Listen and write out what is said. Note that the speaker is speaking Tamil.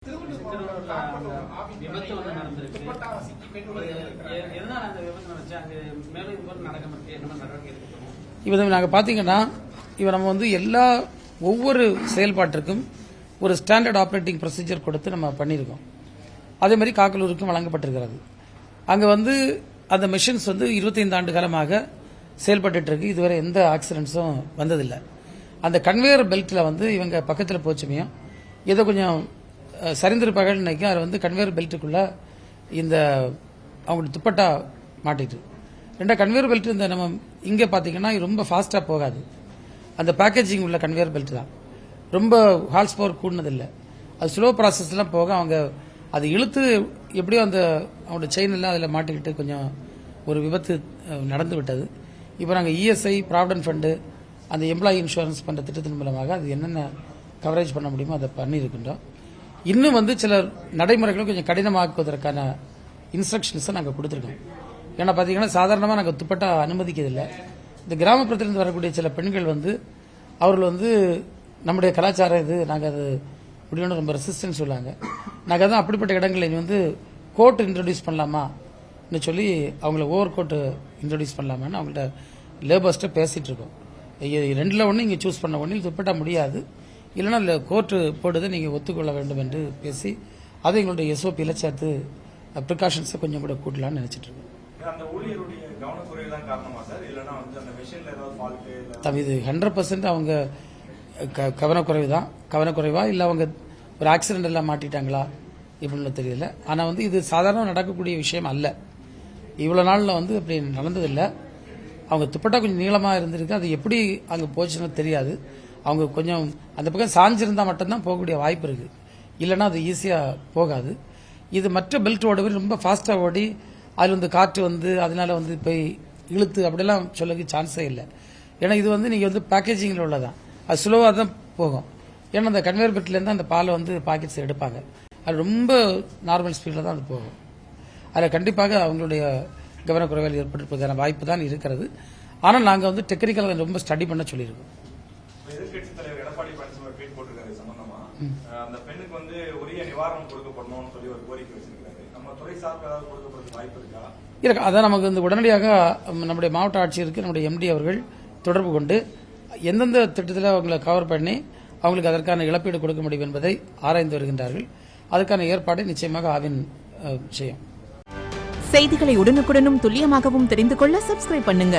விபத்து வந்து நடந்திருக்கு. எதனால அந்த விபத்து நடந்துச்சு? அங்கே மேலும் இது போல நடக்க மாட்டேங்குது. என்ன நடவடிக்கை எடுக்கணும்? இப்போ நாங்கள் பார்த்தீங்கன்னா இப்போ நம்ம வந்து ஒவ்வொரு செயல்பாட்டிற்கும் ஒரு ஸ்டாண்டர்ட் ஆப்ரேட்டிங் ப்ரொசீஜர் கொடுத்து நம்ம பண்ணியிருக்கோம். அதே மாதிரி காக்கலூருக்கும் வழங்கப்பட்டிருக்கிறது. அங்கே வந்து அந்த மிஷின்ஸ் வந்து 25 ஆண்டு காலமாக செயல்பட்டு இருக்கு. இதுவரை எந்த ஆக்சிடென்ட்ஸும் வந்ததில்லை. அந்த கன்வேயர் பெல்ட்டில் வந்து இவங்க பக்கத்தில் போச்சுமையும் ஏதோ கொஞ்சம் சரிந்திருப்பார்கள் நினைக்கும். அதில் வந்து கன்வேயர் பெல்ட்டுக்குள்ள இந்த அவங்களுக்கு துப்பட்டா மாட்டிட்டு ரெண்டா கன்வேயர் பெல்ட் இந்த நம்ம இங்கே பார்த்தீங்கன்னா ரொம்ப ஃபாஸ்ட்டாக போகாது. அந்த பேக்கேஜிங் உள்ள கன்வேயர் பெல்ட் தான் ரொம்ப ஹார்ஸ் பவர் கூடினதில்லை. அது ஸ்லோ ப்ராசஸ்லாம் போக அவங்க அது இழுத்து எப்படியோ அந்த அவங்களோட செயின் எல்லாம் அதில் மாட்டிக்கிட்டு கொஞ்சம் ஒரு விபத்து நடந்து விட்டது. இப்போ நாங்கள் இஎஸ்ஐ ப்ராவிடன்ட் ஃபண்டு அந்த எம்ப்ளாயி இன்சூரன்ஸ் பண்ணுற திட்டத்தின் மூலமாக அது என்னென்ன கவரேஜ் பண்ண முடியுமோ அதை பண்ணியிருக்கின்றோம். இன்னும் வந்து சில நடைமுறைகளை கொஞ்சம் கடினமாக்குவதற்கான இன்ஸ்ட்ரக்ஷன்ஸை நாங்கள் கொடுத்துருக்கோம். ஏன்னா பார்த்தீங்கன்னா சாதாரணமாக நாங்கள் துப்பட்டா அனுமதிக்கிறதில்லை. இந்த கிராமப்புறத்திலிருந்து வரக்கூடிய சில பெண்கள் வந்து அவர்கள் வந்து நம்முடைய கலாச்சாரம் இது, நாங்கள் அது முடியும்னு ரொம்ப ரெசிஸ்டன்ஸ் சொல்லாங்க. நாங்கள் தான் அப்படிப்பட்ட இடங்களில் வந்து கோட் இன்ட்ரடியூஸ் பண்ணலாமான்னு சொல்லி அவங்கள ஓவர் கோட் இன்ட்ரடியூஸ் பண்ணலாமான்னு அவங்கள்ட்ட லேபர்ஸ்ட்டை பேசிகிட்டு இருக்கோம். 2ல் ஒன்று இங்கே சூஸ் பண்ண ஒன்று துப்பட்டா முடியாது, இல்லைன்னா கோர்ட்டு போடுறதை நீங்கள் ஒத்துக்கொள்ள வேண்டும் என்று பேசி அதை எங்களுடைய எஸ்ஓபியில் சேர்த்து ப்ரிகாஷன்ஸை கொஞ்சம் கூட கூட்டலான்னு நினைச்சிட்டு இருக்கோம். இது 100% அவங்க கவனக்குறைவா இல்லை அவங்க ஒரு ஆக்சிடென்ட் எல்லாம் மாட்டிட்டாங்களா இப்படின்னு தெரியல. ஆனால் வந்து இது சாதாரண நடக்கக்கூடிய விஷயம் அல்ல. இவ்வளோ நாளில் வந்து அப்படி நடந்ததில்லை. அவங்க துப்பட்டா கொஞ்சம் நீளமாக இருந்திருக்கு. அது எப்படி அங்கே போச்சுன்னு தெரியாது. அவங்க கொஞ்சம் அந்த பக்கம் சாஞ்சிருந்தா மட்டும்தான் போகக்கூடிய வாய்ப்பு இருக்கு, இல்லைன்னா அது ஈஸியாக போகாது. இது மற்ற பெல்ட் ஓடவே ரொம்ப ஃபாஸ்ட்டாக ஓடி அதில் வந்து காற்று வந்து அதனால வந்து போய் இழுத்து அப்படிலாம் சொல்ல சான்ஸே இல்லை. ஏன்னா இது வந்து நீங்கள் வந்து பேக்கேஜிங்கில் உள்ளதான், அது ஸ்லோவாக தான் போகும். ஏன்னா அந்த கன்வேயர் பெல்ட்லேருந்து அந்த பாலை வந்து பாக்கெட்ஸ் எடுப்பாங்க. அது ரொம்ப நார்மல் ஸ்பீடில் தான் அது போகும். அதில் கண்டிப்பாக அவங்களுடைய கவனக்குறைவால் ஏற்பட்டிருப்பதற்கான வாய்ப்பு தான் இருக்கிறது. ஆனால் நாங்கள் வந்து டெக்னிக்கலாக ரொம்ப ஸ்டடி பண்ண சொல்லியிருக்கோம். எதிர்கட்சி தலைவர் எடப்பாடி பழனிசாமி ட்வீட் போட்டிருக்காரு சம்பந்தமா அந்த பெண்ணுக்கு வந்து உரிய நிவாரணம் கொடுக்கப்படணும்னு சொல்லி ஒரு கோரிக்கை வச்சிருக்காரு. நம்ம துறை சார்பாக கொடுக்கப்படுறது வாய்ப்பு இருக்கா? இருக்கு. அதான் நமக்கு வந்து உடனடியாக நம்முடைய மாவட்ட ஆட்சியருக்கு நம்முடைய எம்டி அவர்கள் தொடர்பு கொண்டு எந்தெந்த திட்டத்தில் அவங்களை கவர் பண்ணி அவங்களுக்கு அதற்கான இழப்பீடு கொடுக்க முடியும் என்பதை ஆராய்ந்து வருகின்றார்கள். அதுக்கான ஏற்பாடை நிச்சயமாக ஆவின் செய்யும். செய்திகளை உடனுக்குடனும் துல்லியமாகவும் தெரிந்து கொள்ள சப்ஸ்கிரைப் பண்ணுங்க.